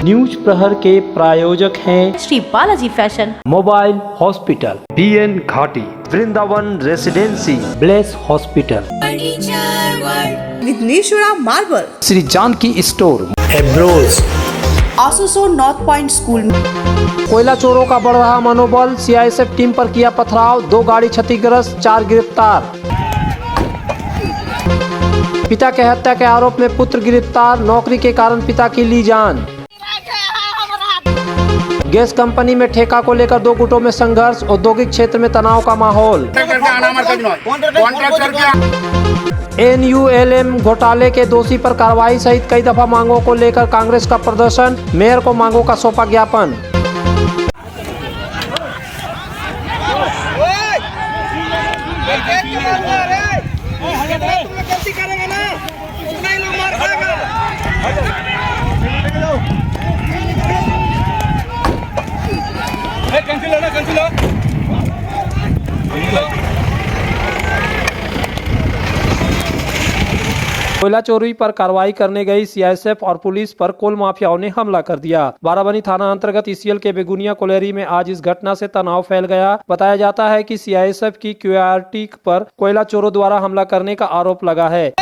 News प्रहर के प्रायोजक हैं Shri Balaji Fashion, Mobile Hospital, BN Ghati, Vrindavan Residency, Bless Hospital, with Nishura Marble, Shri Janaki Store, एब्रोज, Asoso North Point School। कोयला चोरों का बढ़ रहा मनोबल, CISF टीम पर किया पथराव, 2 गाड़ी क्षतिग्रस्त, 4 गिरफ्तार। पिता के हत्या के आरोप में पुत्र गिरफ्तार, नौकरी के कारण पिता की ली जान। गैस कंपनी में ठेका को लेकर 2 गुटों में संघर्ष, औद्योगिक क्षेत्र में तनाव का माहौल। NULM घोटाले के दोषी पर कार्रवाई सहित कई दफा मांगों को लेकर कांग्रेस का प्रदर्शन, मेयर को मांगों का सौंपा ज्ञापन। कोयला चोरी पर कार्रवाई करने गई CISF और पुलिस पर कोल माफियाओं ने हमला कर दिया। बाराबनी थाना अंतर्गत ECL के बेगुनिया कोलेरी में आज इस घटना से तनाव फैल गया। बताया जाता है कि CISF की QRT पर कोयला चोरों द्वारा हमला करने का आरोप लगा है।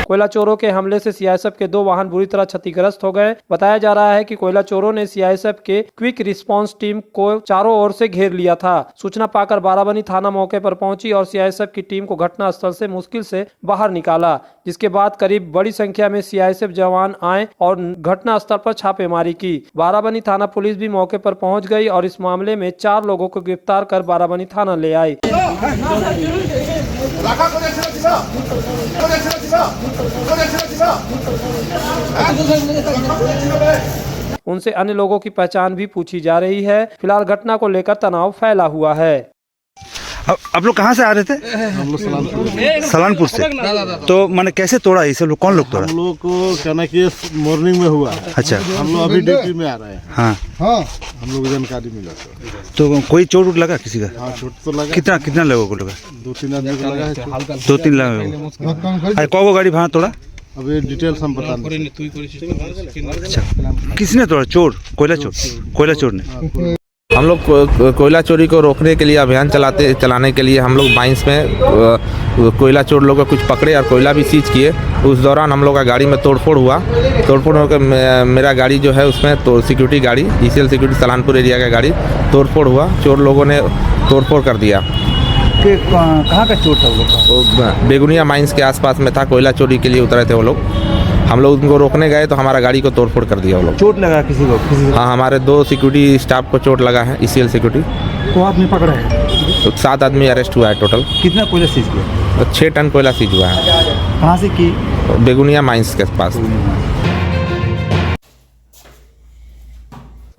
कोयला चोरों के हमले से CISF के 2 वाहन बुरी तरह क्षतिग्रस्त हो गए। बताया जा रहा है कि कोयला चोरों ने CISF के क्विक रिस्पांस टीम को चारों ओर से घेर लिया था। सूचना पाकर बाराबनी थाना मौके पर पहुंची और CISF की टीम को घटना स्थल से मुश्किल से बाहर निकाला, जिसके बाद करीब बड़ी संख्या में CISF जवान आए और घटना स्थल पर छापेमारी की। बाराबनी थाना पुलिस भी मौके पर पहुंच गई और इस मामले में 4 लोगों को गिरफ्तार कर बाराबनी थाना ले आई। उनसे अन्य लोगों की पहचान भी पूछी जा रही है। फिलहाल घटना को लेकर तनाव फैला हुआ है। आप लोग कहाँ से आ रहे थे? हम लोग सलानपुर से। तो मैंने कैसे तोड़ा इसे? लोग कौन लोग तोड़ा? हम लोग को कहना कि मॉर्निंग में हुआ। अच्छा, हम लोग अभी ड्यूटी में आ रहे हैं। हाँ, हम लोग जानकारी मिला तो कोई चोट उट लगा किसी का? हाँ, चोट तो लगा। कितना लोगों को लगा? 2-3 आदमी को लगा है। 2-3 लोग। कौन गाड़ी वहाँ तोड़ा? अभी डिटेल्स हम बता नहीं। अच्छा, किसने तोड़ा? चोर? कोयला चोर ने? हम लोग कोयला चोरी को रोकने के लिए अभियान चलाने के लिए हम लोग माइंस में कोयला चोर लोग को कुछ पकड़े और कोयला भी सीज किए। उस दौरान हम लोग का गाड़ी में तोड़फोड़ होकर मेरा गाड़ी जो है उसमें तो सिक्योरिटी गाड़ी ECL सिक्योरिटी सलानपुर एरिया का गाड़ी तोड़फोड़ हुआ। चोर लोगों ने तोड़फोड़ कर दिया। कहाँ का चोर था वो लोग? बेगुनिया माइंस के आसपास में था। कोयला चोरी के लिए उतरे थे वो लोग। हम लोग उनको रोकने गए तो हमारा गाड़ी को तोड़फोड़ कर दिया वो लोग। चोट लगा किसी को? हाँ, हमारे 2 सिक्योरिटी स्टाफ को चोट लगा है। ECL सिक्योरिटी को आदमी पकड़ा है? तो 7 आदमी अरेस्ट हुआ है टोटल। कितना कोयला सीज किया? 6 टन कोयला सीज हुआ है। कहाँ से की? बेगुनिया माइंस के पास।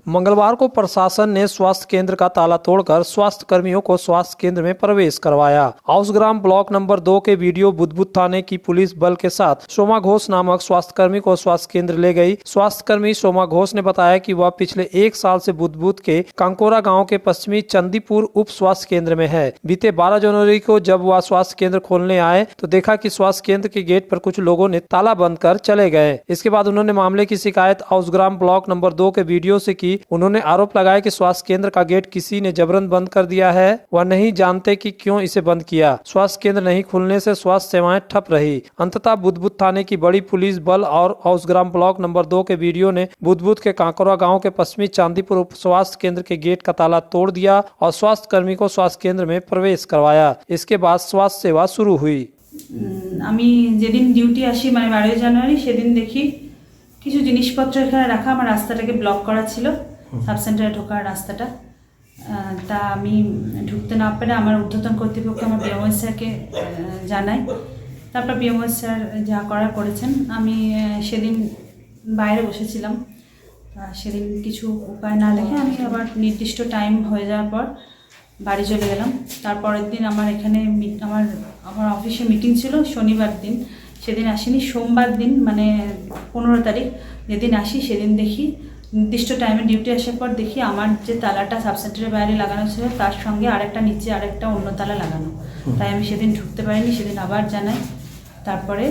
मंगलवार को प्रशासन ने स्वास्थ्य केंद्र का ताला तोड़कर स्वास्थ्य कर्मियों को स्वास्थ्य केंद्र में प्रवेश करवाया। हाउसग्राम ब्लॉक नंबर 2 के वीडियो बुधबुद थाने की पुलिस बल के साथ सोमा घोष नामक स्वास्थ्य कर्मी को स्वास्थ्य केंद्र ले गई। स्वास्थ्य कर्मी सोमा घोष ने बताया कि वह पिछले 1 साल से बुधबुद के कांकोरा गांव के पश्चिमी चंदीपुर उप स्वास्थ्य केंद्र में है। बीते 12 जनवरी को जब वह स्वास्थ्य केंद्र खोलने आए तो देखा कि स्वास्थ्य केंद्र के गेट पर कुछ लोगों ने ताला बंद कर चले गए। इसके बाद उन्होंने मामले की शिकायत हाउसग्राम ब्लॉक नंबर 2 के वीडियो से की। उन्होंने आरोप लगाया कि स्वास्थ्य केंद्र का गेट किसी ने जबरन बंद कर दिया है। वह नहीं जानते कि क्यों इसे बंद किया। स्वास्थ्य केंद्र नहीं खुलने से स्वास्थ्य सेवाएं ठप रही। अंततः बुधबुद थाने की बड़ी पुलिस बल और हाउसग्राम ब्लॉक नंबर 2 के वीडियो ने बुधबुद के कांकोरा गांव के पश्चिमी चांदीपुर उप स्वास्थ्य केंद्र के गेट का ताला तोड़ दिया और स्वास्थ्य कर्मी को स्वास्थ्य केंद्र में प्रवेश करवाया। इसके बाद स्वास्थ्य सेवा शुरू हुई। আমি যেদিন ডিউটি আসি মানে 12 জানুয়ারি সেদিন দেখি কিছু জিনিসপত্র এখানে রাখা। আমার রাস্তাটাকে ব্লক করা ছিল, সাব সেন্টারে ঢোকার রাস্তাটা। তা আমি ঢুকতে না পেরে আমার ঊর্ধ্বতন কর্তৃপক্ষ আমার বিএমওএস স্যারকে জানাই। তারপর বিএমওএস স্যার যা করার করেছেন। আমি সেদিন বাইরে বসেছিলাম। সেদিন কিছু উপায় না দেখে আমি আবার নির্দিষ্ট টাইম হয়ে যাওয়ার পর বাড়ি চলে গেলাম। তারপরের দিন আমার এখানে আমার অফিসে মিটিং ছিল শনিবার দিন। সেদিন আসিনি। সোমবার দিন মানে 15 তারিখ যেদিন আসি সেদিন দেখি নির্দিষ্ট টাইমে ডিউটি আসার পর দেখি আমার যে তালাটা সাবসেন্টারের বাইরে লাগানো ছিল তার সঙ্গে আরেকটা নিচে আরেকটা অন্য তালা লাগানো। তাই আমি সেদিন ঢুকতে পারিনি, সেদিন আবার জানাই। তারপরে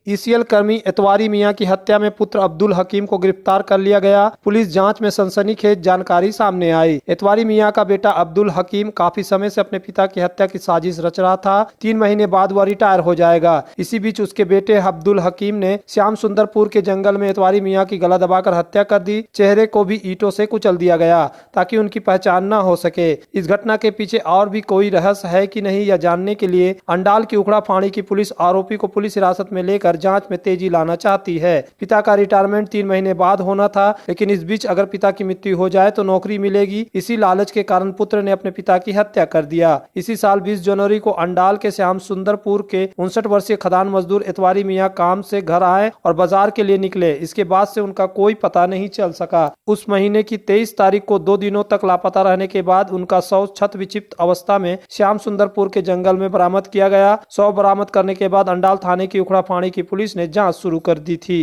ईसीएल कर्मी इतवारी मियां की हत्या में पुत्र अब्दुल हकीम को गिरफ्तार कर लिया गया। पुलिस जांच में सनसनीखेज जानकारी सामने आई। इतवारी मियां का बेटा अब्दुल हकीम काफी समय से अपने पिता की हत्या की साजिश रच रहा था। 3 महीने बाद वह रिटायर हो जाएगा। इसी बीच उसके बेटे अब्दुल हकीम ने श्याम सुंदरपुर के जंगल में इतवारी मियां की गला दबाकर हत्या कर दी। चेहरे को भी ईंटों से कुचल दिया गया ताकि उनकी पहचान न हो सके। इस घटना के पीछे और भी कोई रहस्य है कि नहीं, यह जानने के लिए अंडाल की उखड़ा फाड़ी की पुलिस आरोपी को पुलिस हिरासत में लेकर जांच में तेजी लाना चाहती है। पिता का रिटायरमेंट 3 महीने बाद होना था, लेकिन इस बीच अगर पिता की मृत्यु हो जाए तो नौकरी मिलेगी। इसी लालच के कारण पुत्र ने अपने पिता की हत्या कर दिया। इसी साल 20 जनवरी को अंडाल के श्याम सुंदरपुर के 59 वर्षीय खदान मजदूर इतवारी मियां काम से घर आए और बाजार के लिए निकले। इसके बाद से उनका कोई पता नहीं चल सका। उस महीने की 23 तारीख को 2 दिनों तक लापता रहने के बाद उनका शव छत विक्षिप्त अवस्था में श्याम सुंदरपुर के जंगल में बरामद किया गया। शव बरामद करने के बाद अंडाल थाने की उखड़ा फाड़ी की पुलिस ने जांच शुरू कर दी थी।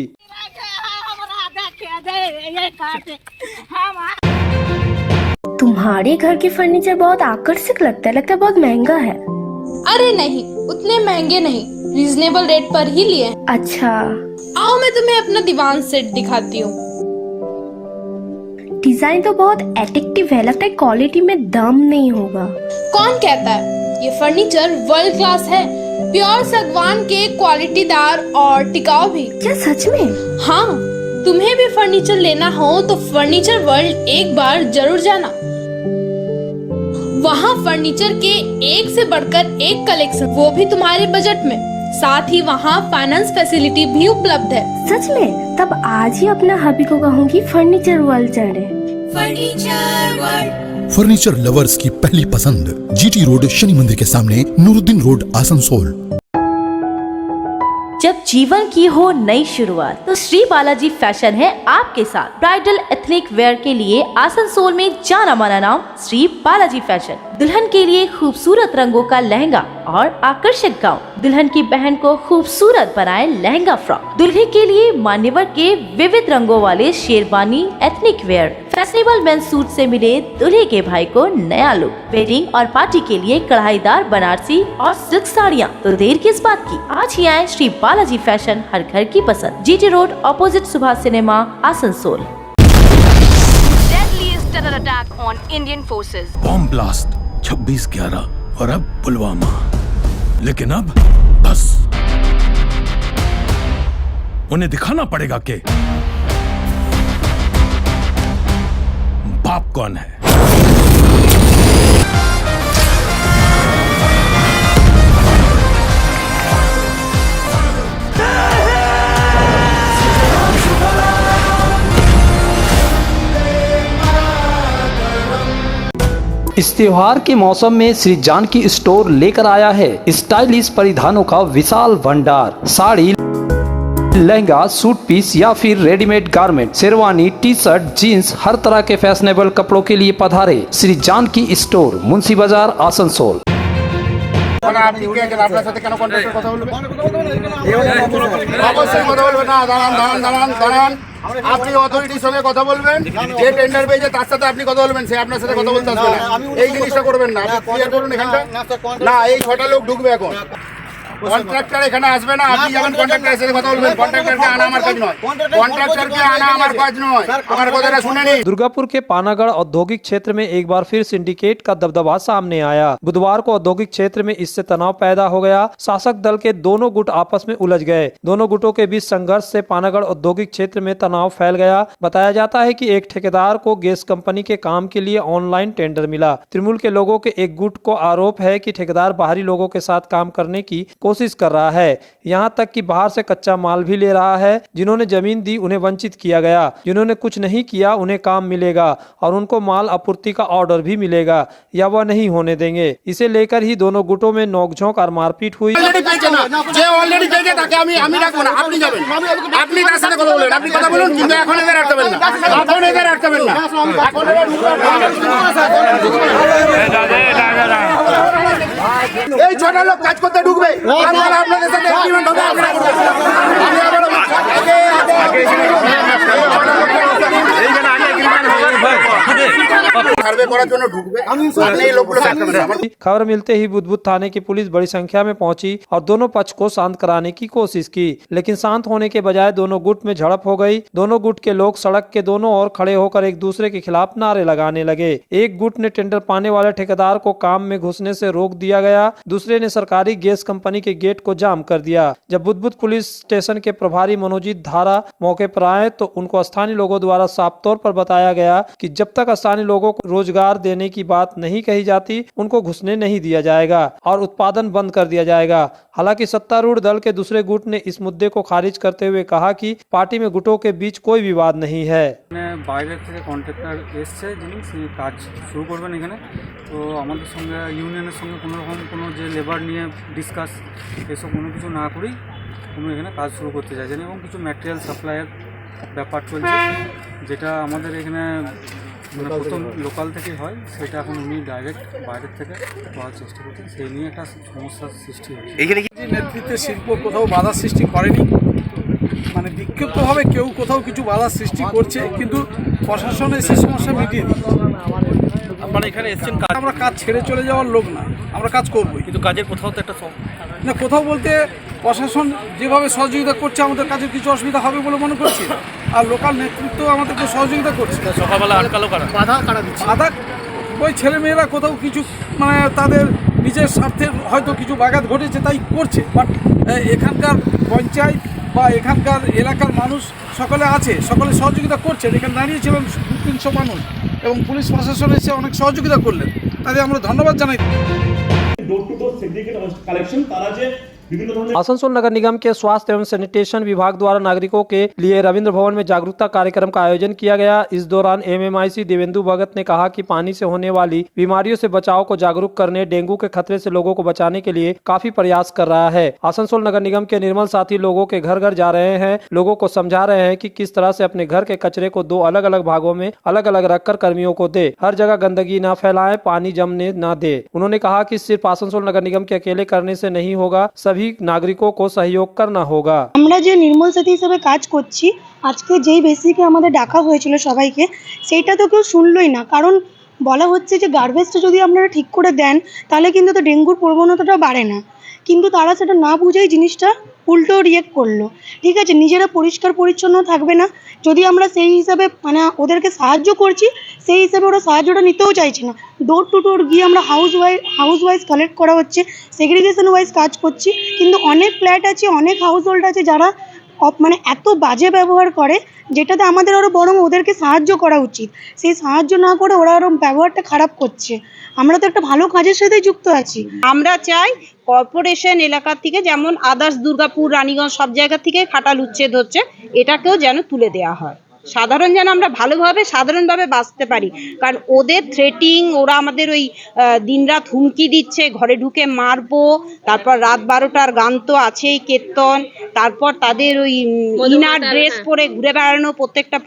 तुम्हारे घर के फर्नीचर बहुत आकर्षक लगता है बहुत महंगा है। अरे नहीं, उतने महंगे नहीं, रीजनेबल रेट पर ही लिए हैं। अच्छा, आओ मैं तुम्हें अपना दीवान सेट दिखाती हूँ। डिजाइन तो बहुत एट्रैक्टिव है, लगता है क्वालिटी में दम नहीं होगा। कौन कहता है? ये फर्नीचर वर्ल्ड क्लास है, प्योर सागवान के, क्वालिटीदार और टिकाऊ भी। क्या सच में? हाँ, तुम्हें भी फर्नीचर लेना हो तो फर्नीचर वर्ल्ड एक बार जरूर जाना। वहाँ फर्नीचर के एक से बढ़कर एक कलेक्शन, वो भी तुम्हारे बजट में। साथ ही वहाँ फाइनेंस फैसिलिटी भी उपलब्ध है। सच में? तब आज ही अपना हबी को कहूँगी फर्नीचर वर्ल्ड चढ़े। फर्नीचर लवर्स की पहली पसंद, जीटी रोड शनि मंदिर के सामने, नूरुद्दीन रोड, आसनसोल। जब जीवन की हो नई शुरुआत तो श्री बालाजी फैशन है आपके साथ। ब्राइडल एथनिक वेयर के लिए आसनसोल में जाना माना नाम श्री बालाजी फैशन। दुल्हन के लिए खूबसूरत रंगों का लहंगा और आकर्षक गाउन, दुल्हन की बहन को खूबसूरत बनाए लहंगा फ्रॉक, दुल्हे के लिए मान्यवर के विविध रंगों वाले sherwani ethnic wear, fashionable men's suit से मिले दूल्हे के भाई को नया लुक, वेडिंग और पार्टी के लिए कढ़ाईदार बनारसी और सिल्क साड़ियाँ। तो देर किस बात की, आज ही आए श्री बालाजी फैशन, हर घर की पसंद। GT road opposite Subhash cinema, Asansol. Deadliest terror attack on Indian forces. Bomb blast 26/11 और अब पुलवामा। लेकिन अब बस उन्हें दिखाना पड़ेगा कि बाप कौन है। इस त्योहार के मौसम में श्री जानकी स्टोर लेकर आया है स्टाइलिश परिधानों का विशाल भंडार। साड़ी, लहंगा, सूट पीस या फिर readymade garment, sherwani, T shirt, jeans, हर तरह के फैशनेबल कपड़ों के लिए पधारे श्री जानकी स्टोर, मुंशी बाजार, आसनसोल। আপনি অথরিটির সঙ্গে কথা বলবেন, যে টেন্ডার পেয়েছে তার সাথে আপনি কথা বলবেন, সে আপনার সাথে কথা বলতে আসবে না। এই জিনিসটা করবেন না, আপনি ক্লিয়ার করুন এখানটা। না, এই 6টা লোক ঢুকবে এখন। কন্ট্রাক্টর এখানে আসবে না, আপনি যখন কন্ট্রাক্টরের সাথে কথা বলবেন। কন্ট্রাক্টরকে আনা আমার কাজ নয়, কন্ট্রাক্টরকে আনা আমার কাজ নয়, আমার কথাটা শুনে নিন। दुर्गापुर के पानागढ़ औद्योगिक क्षेत्र में एक बार फिर सिंडिकेट का दबदबा सामने आया। बुधवार को औद्योगिक क्षेत्र में इससे तनाव पैदा हो गया। शासक दल के दोनों गुट आपस में उलझ गए। दोनों गुटों के बीच संघर्ष से पानागढ़ औद्योगिक क्षेत्र में तनाव फैल गया। बताया जाता है कि एक ठेकेदार को गैस कंपनी के काम के लिए ऑनलाइन टेंडर मिला। तृणमूल के लोगों के एक गुट को आरोप है कि ठेकेदार बाहरी लोगों के साथ काम करने की कोशिश कर रहा है। यहाँ तक कि बाहर से कच्चा माल भी ले रहा है। जिन्होंने जमीन दी उन्हें वंचित किया गया, जिन्होंने कुछ नहीं किया उन्हें काम मिलेगा और उनको माल आपूर्ति का ऑर्डर भी मिलेगा या वह नहीं होने देंगे। इसे लेकर ही दोनों गुटों में नोकझोंक और मारपीट हुई। যে অলরেডি পেয়েছে তাকে আমি রাখবো না, আপনি যাবেন, আপনি তার সাথে কথা বলবেন, আপনি কথা বলুন, কিন্তু এখন এদের আটকাবেন না, এখন এদের আটকাবেন না, এখন এদের এই ছোট লোক কাজ করতে ঢুকবে, আপনারা আপনাদের সাথে এগ্রিমেন্ট হবে, আপনারা করবেন। আমি আবারও সার্ভে করার জন্য ঢুকবে, আপনি এই লোকগুলোকে আটকাবেন না। खबर मिलते ही बुधबुद थाने की पुलिस बड़ी संख्या में पहुंची और दोनों पक्ष को शांत कराने की कोशिश की, लेकिन शांत होने के बजाय दोनों गुट में झड़प हो गई। दोनों गुट के लोग सड़क के दोनों ओर खड़े होकर एक दूसरे के खिलाफ नारे लगाने लगे। एक गुट ने टेंडर पाने वाले ठेकेदार को काम में घुसने से रोक दिया गया, दूसरे ने सरकारी गैस कंपनी के गेट को जाम कर दिया। जब बुधबुद पुलिस स्टेशन के प्रभारी मनोजीत धारा मौके पर आए तो उनको स्थानीय लोगों द्वारा साफ तौर पर बताया गया कि जब तक स्थानीय लोगों को रोजगार देने की बात नहीं कही जाती उनको घुसने नहीं दिया जाएगा और उत्पादन बंद कर दिया जाएगा। हालांकि सत्तारूढ़ दल के दूसरे गुट ने इस मुद्दे को खारिज करते हुए कहा कि पार्टी में गुटों के बीच कोई विवाद नहीं है। বাইরে থেকে কন্ট্রাক্টর এসছে, যিনি কাজ শুরু করবেন এখানে, তো আমাদের সঙ্গে ইউনিয়নের সঙ্গে কোনো রকম কোনো যে লেবার নিয়ে ডিসকাস এসব কোনো কিছু না করেই উনি এখানে কাজ শুরু করতে চাইছেন এবং কিছু ম্যাটেরিয়াল সাপ্লাইয়ের ব্যাপার চলছে, যেটা আমাদের এখানে মানে প্রথম লোকাল থেকেই হয়, সেটা এখন উনি ডাইরেক্ট বাইরের থেকে করার চেষ্টা করছেন, সেই নিয়ে একটা সমস্যার সৃষ্টি হয়েছে। এখানে নেতৃত্বে শিল্প কোথাও বাধা সৃষ্টি করেনি, মানে বিক্ষিপ্তভাবে কেউ কোথাও কিছু বাধা সৃষ্টি করছে, কিন্তু প্রশাসন এসে সমস্যা মিটিয়ে দিই। আপনারা এখানে এসেছেন, আমরা কাজ ছেড়ে চলে যাওয়ার লোক না, আমরা কাজ করবই, কিন্তু কাজের কোথাও তো একটা না, কোথাও বলতে প্রশাসন যেভাবে সহযোগিতা করছে আমাদের কাজে কিছু অসুবিধা হবে বলে মনে করছি, আর লোকাল নেতৃত্ব আমাদেরকে সহযোগিতা করছে। সকালবেলা আটকালো কারা, বাধা কারা দিচ্ছে, বাধা ওই ছেলেমেয়েরা কোথাও কিছু মানে তাদের নিজের স্বার্থের হয়তো কিছু ব্যাঘাত ঘটেছে তাই করছে, বাট এখানকার পঞ্চায়েত বা এখানকার এলাকার মানুষ সকলে আছে, সকলে সহযোগিতা করছে। এখানে দাঁড়িয়েছিলেন 200-300 মানুষ এবং পুলিশ প্রশাসন এসে অনেক সহযোগিতা করলেন, তাদের আমরা ধন্যবাদ জানাই। आसनसोल नगर निगम के स्वास्थ्य एवं सैनिटेशन विभाग द्वारा नागरिकों के लिए रविंद्र भवन में जागरूकता कार्यक्रम का आयोजन किया गया। इस दौरान एमएमआईसी देवेंदु भगत ने कहा कि पानी से होने वाली बीमारियों से बचाव को जागरूक करने, डेंगू के खतरे से लोगों को बचाने के लिए काफी प्रयास कर रहा है। आसनसोल नगर निगम के निर्मल साथी लोगों के घर घर जा रहे हैं, लोगों को समझा रहे हैं कि किस तरह से अपने घर के कचरे को 2 अलग अलग भागों में अलग अलग रखकर कर्मियों को दे, हर जगह गंदगी न फैलाएं, पानी जमने न दे। उन्होंने कहा कि सिर्फ आसनसोल नगर निगम के अकेले करने से नहीं होगा, सभी नागरिकों को सहयोग करना होगा। আমরা যে নির্মল সাথী হিসেবে কাজ করছি, আজকে যেই বেসিকে আমাদের ডাকা হয়েছিল সবাইকে, সেইটা তো কেউ শুনলই না। কারণ বলা হচ্ছে যে গার্বেজটা যদি আপনারা ঠিক করে দেন তাহলে কিন্তু তো ডেঙ্গুর প্রবণতাটা বাড়ে না, কিন্তু তারা সেটা না বুঝেই জিনিসটা উল্টো রিয়েক্ট করলো। ঠিক আছে, নিজেরা পরিষ্কার পরিচ্ছন্ন থাকবে না, যদি আমরা সেই হিসাবে মানে ওদেরকে সাহায্য করছি সেই হিসাবে ওরা সাহায্যটা নিতেও চাইছে না। ডোর টু ডোর গিয়ে আমরা হাউস ওয়াইজ কালেক্ট করা হচ্ছে, সেগ্রিগেশন ওয়াইজ কাজ করছি, কিন্তু অনেক ফ্ল্যাট আছে, অনেক হাউস হোল্ড আছে যারা মানে এত বাজে ব্যবহার করে, যেটাতে আমাদের আরও বরং ওদেরকে সাহায্য করা উচিত। সেই সাহায্য না করে ওরা আরও ব্যবহারটা খারাপ করছে। আমরা তো একটা ভালো কাজের সাথে যুক্ত আছি। আমরা চাই কর্পোরেশন এলাকা থেকে যেমন আদার্স দুর্গাপুর, রানীগঞ্জ সব জায়গা থেকে খাটাল উচ্ছেদ হচ্ছে, এটাকেও যেন তুলে দেওয়া হয়, সাধারণ যেন আমরা ভালোভাবে সাধারণভাবে বাঁচতে পারি। কারণ ওদের থ্রেটিং, ওরা আমাদের ওই দিনরাত হুমকি দিচ্ছে, ঘরে ঢুকে মারবো, তারপর রাত 12টার গান তো আছেই, কীর্তন, তারপর তাদের ওই ইনার ড্রেস পরে ঘুরে বেড়ানো প্রত্যেকটা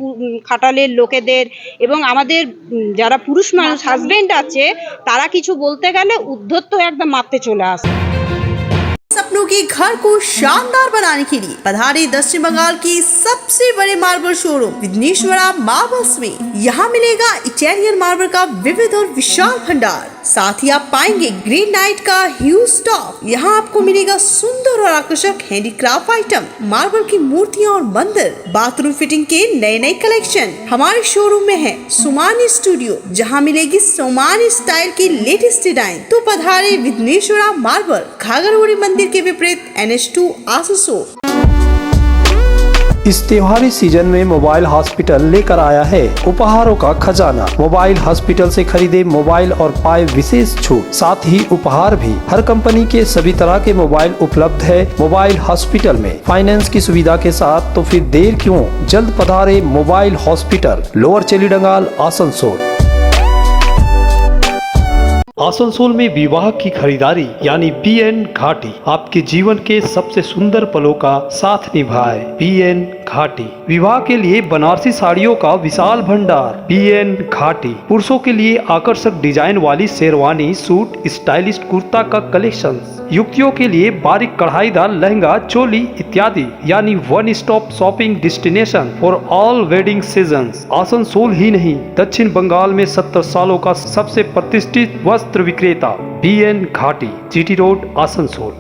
খাটালের লোকেদের, এবং আমাদের যারা পুরুষ মানুষ হাজবেন্ড আছে তারা কিছু বলতে গেলে উদ্ধত্ত একদম মারতে চলে আসে। सपनों के घर को शानदार बनाने के लिए पधारे दक्षिण बंगाल की सबसे बड़े मार्बल शोरूम विघ्नेश्वरा मार्बल्स में। यहाँ मिलेगा इटालियन मार्बल का विविध और विशाल भंडार, साथ ही आप पाएंगे ग्रेनाइट का ह्यूज स्टॉक। यहाँ आपको मिलेगा सुंदर और आकर्षक हैंडीक्राफ्ट आइटम, मार्बल की मूर्तियाँ और मंदिर, बाथरूम फिटिंग के नए नए कलेक्शन। हमारे शोरूम में है सोमानी स्टूडियो, जहाँ मिलेगी सोमानी स्टाइल की लेटेस्ट डिजाइन। तो पधारे विघ्नेश्वरा मार्बल, घाघरगुड़ी मंदिर के विपरीत NH2 आसनसोल। इस त्योहारी सीजन में मोबाइल हॉस्पिटल लेकर आया है उपहारों का खजाना। मोबाइल हॉस्पिटल से खरीदे मोबाइल और पाए विशेष छूट, साथ ही उपहार भी। हर कंपनी के सभी तरह के मोबाइल उपलब्ध है मोबाइल हॉस्पिटल में फाइनेंस की सुविधा के साथ। तो फिर देर क्यों, जल्द पधारे Mobile Hospital, Lower Chelidangal, Asansol. Asansol में विवाह की खरीदारी यानी BN घाटी आपके जीवन के सबसे सुंदर पलों का साथ निभाए। BN घाटी विवाह के लिए बनारसी साड़ियों का विशाल भंडार। BN घाटी पुरुषों के लिए आकर्षक डिजाइन वाली शेरवानी, सूट, स्टाइलिश कुर्ता का कलेक्शन, युवतियों के लिए बारीक कढ़ाईदार लहंगा, चोली इत्यादि, यानी one stop shopping destination for all wedding seasons. Asansol ही नहीं, दक्षिण बंगाल में 70 सालों का सबसे प्रतिष्ठित वस्त्र विक्रेता BN घाटी, GT रोड, आसनसोल।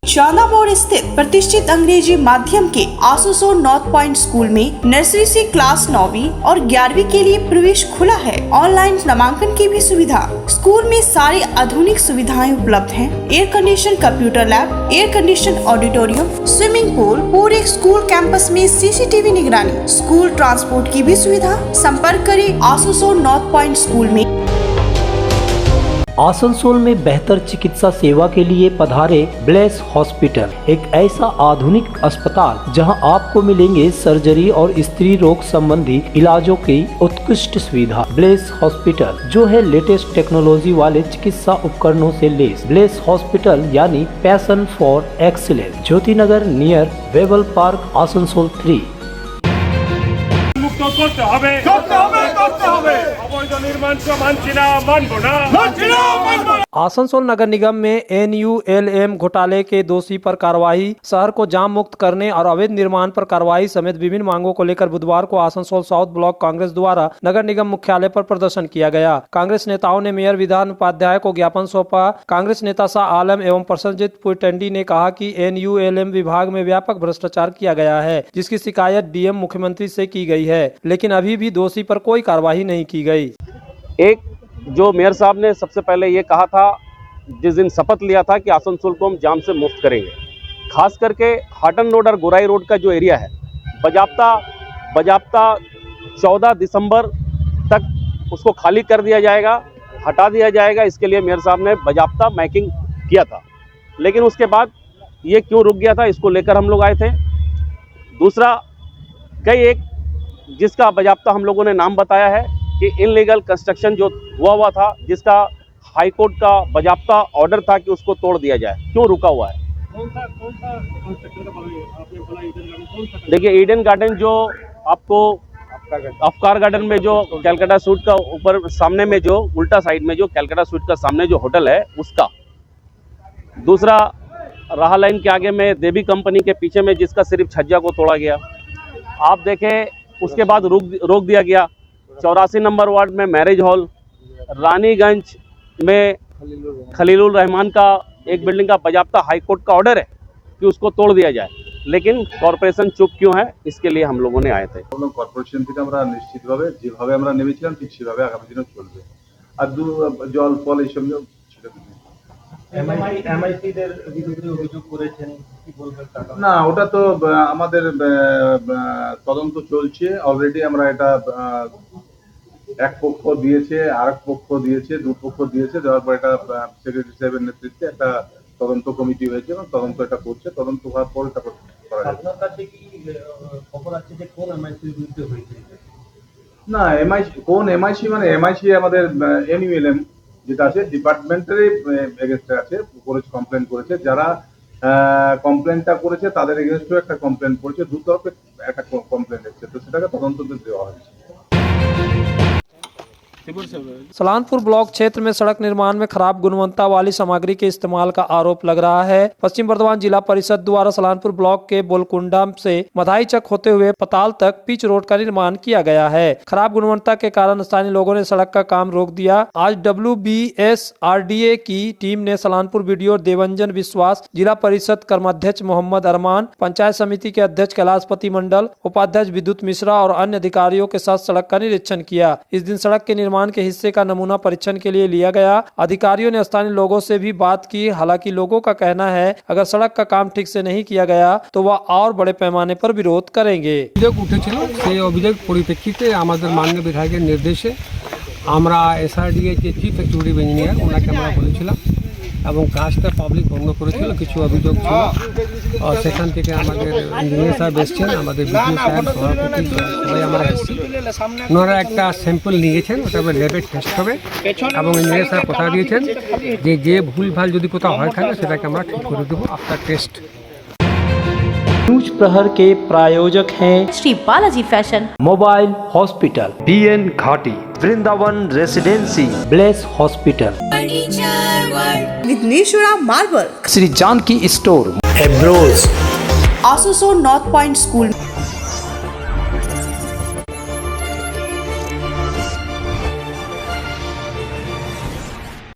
शाला मोड़ स्थित प्रतिष्ठित अंग्रेजी माध्यम के आसनसोल नॉर्थ पॉइंट स्कूल में नर्सरी से क्लास 9वीं और 11वीं के लिए प्रवेश खुला है। ऑनलाइन नामांकन की भी सुविधा। स्कूल में सारी आधुनिक सुविधाएं उपलब्ध हैं। Air condition computer lab, air condition auditorium, swimming pool, पूरे स्कूल कैंपस में CCTV निगरानी, स्कूल ट्रांसपोर्ट की भी सुविधा। संपर्क करें आसनसोल नॉर्थ पॉइंट स्कूल में। आसनसोल में बेहतर चिकित्सा सेवा के लिए पधारे ब्लेस हॉस्पिटल, एक ऐसा आधुनिक अस्पताल जहां आपको मिलेंगे सर्जरी और स्त्री रोग संबंधी इलाजों की उत्कृष्ट सुविधा। ब्लेस हॉस्पिटल जो है लेटेस्ट टेक्नोलॉजी वाले चिकित्सा उपकरणों से लेस। ब्लेस हॉस्पिटल यानी passion for excellence, Jyoti Nagar near Webel Park, Asansol 3। Asansol नगर निगम में NULM घोटाले के दोषी पर कार्रवाई, शहर को जाम मुक्त करने और अवैध निर्माण पर कार्रवाई समेत विभिन्न मांगों को लेकर बुधवार को आसनसोल साउथ ब्लॉक कांग्रेस द्वारा नगर निगम मुख्यालय पर प्रदर्शन किया गया। कांग्रेस नेताओं ने मेयर विधान उपाध्याय को ज्ञापन सौंपा। कांग्रेस नेता शाह आलम एवं प्रसन्नजीत पुरटंडी ने कहा कि NULM विभाग में व्यापक भ्रष्टाचार किया गया है, जिसकी शिकायत DM मुख्यमंत्री से की गई है, लेकिन अभी भी दोषी पर कोई कार्रवाई नहीं की गई। एक जो मेयर साहब ने सबसे पहले ये कहा था, जिस दिन शपथ लिया था कि आसनसोल को हम जाम से मुक्त करेंगे, खास करके हाटन रोड और गोराई रोड का जो एरिया है, बजाप्ता 14 दिसंबर तक उसको खाली कर दिया जाएगा, हटा दिया जाएगा। इसके लिए मेयर साहब ने बजाप्ता मैकिंग किया था, लेकिन उसके बाद ये क्यों रुक गया था, इसको लेकर हम लोग आए थे। दूसरा, कई एक जिसका बजाप्ता हम लोगों ने नाम बताया है कि इनलीगल कंस्ट्रक्शन जो हुआ था, जिसका हाई कोर्ट का बजाप्ता ऑर्डर था कि उसको तोड़ दिया जाए, क्यों रुका हुआ है? देखिए, ईडन गार्डन जो आपको अफ्कार गार्डन में जो कैलकाटा स्वीट का ऊपर सामने में जो उल्टा साइड में जो कैलकाटा स्वीट का सामने जो होटल है उसका। दूसरा, राहा लाइन के आगे में देवी कंपनी के पीछे में जिसका सिर्फ छज्जा को तोड़ा गया, आप देखें। उसके बाद रोक दिया गया 84 नंबर वार्ड में मैरिज हॉल, रानीगंज में खलीलुर रहमान का एक बिल्डिंग का बजाप्ता हाई कोर्ट का ऑर्डर है कि उसको तोड़ दिया जाए, लेकिन कॉर्पोरेशन चुप क्यों है? इसके लिए हम लोगों ने आए थे। কর্পোরেশন থেকে আমরা নিশ্চিতভাবে যেভাবে আমরা নেমেছিলাম ঠিক সেভাবে আগামী দিনেও চলবে। আর জল ফল এইসব এমআইসিদের বিরুদ্ধে অভিযোগ করেছেন, কি বলবেন? না, ওটা তো আমাদের তদন্ত চলছে। অলরেডি আমরা এটা এক পক্ষ দিয়েছে, আরেক পক্ষ দিয়েছে, দুপক্ষ দিয়েছে। দেওয়ার পর এটা সেক্রেটারি সাহেবের নেতৃত্বে একটা তদন্ত কমিটি হয়েছে এবং তদন্ত এটা করছে। তদন্ত হওয়ার পর এটা করা যাবে। আপনার কাছে কি খবর আছে যে কোন এমআইসির বিরুদ্ধে হয়েছে? না, এমআইসি কোন এমআইসি মানে এমআইসি আমাদের NULM যেটা আছে ডিপার্টমেন্টেরই এগেইনস্টে আছে, কমপ্লেন করেছে। যারা কমপ্লেনটা করেছে তাদের এগেইনস্টেও একটা কমপ্লেন করেছে, দুতরফে একটা কমপ্লেন এসেছে, তো সেটাকে তদন্ত দেওয়া হয়েছে। सलानपुर ब्लॉक क्षेत्र में सड़क निर्माण में खराब गुणवत्ता वाली सामग्री के इस्तेमाल का आरोप लग रहा है। पश्चिम बर्धमान जिला परिषद द्वारा सलानपुर ब्लॉक के बोलकुंडा से मधाई चक होते हुए पताल तक पिच रोड का निर्माण किया गया है। खराब गुणवत्ता के कारण स्थानीय लोगों ने सड़क का काम रोक दिया। आज WBSRDA की टीम ने सलानपुर बीडीओ देवंजन विश्वास, जिला परिषद कर्माध्यक्ष मोहम्मद अरमान, पंचायत समिति के अध्यक्ष कैलाशपति मंडल, उपाध्यक्ष विद्युत मिश्रा और अन्य अधिकारियों के साथ सड़क का निरीक्षण किया। इस दिन सड़क के निर्माण के हिस्से का नमूना परीक्षण के लिए लिया गया। अधिकारियों ने स्थानीय लोगों से भी बात की। हालांकि लोगों का कहना है अगर सड़क का काम ठीक से नहीं किया गया तो वह और बड़े पैमाने पर विरोध करेंगे। অভিযোগ উঠেছিল, সেই অভিযোগ পরিপ্রেক্ষিতে আমাদের মাননীয় বিধায়কের নির্দেশে আমরা SRDA যে চিফ এক্সিকিউটিভ ইঞ্জিনিয়ার ওনাকে আমরা বলেছিলাম এবং কাজটা পাবলিক বন্ধ করেছিল। কিছু অভিযোগ ছিল, সেখান থেকে আমাদের ইঞ্জিনিয়ার সাহেব এসছেন, আমাদের বিডিও সাহেব, সভাপতি সবাই আমরা এসেছি। ওনারা একটা স্যাম্পল নিয়েছেন, ওটা ল্যাবে টেস্ট হবে এবং ইঞ্জিনিয়ার সাহেব কথা দিয়েছেন যে ভুলভাল যদি কোথাও হয়ে থাকে সেটাকে আমরা ঠিক করে দেবো আফটার টেস্ট। न्यूज प्रहर के प्रायोजक हैं Shri Balaji Fashion, Mobile Hospital, BN Ghati, Vrindavan Residency, Bless Hospital, Vighneshwara Marble, Shri Janaki Store, एब्रोज, आसोसो नॉर्थ पॉइंट स्कूल।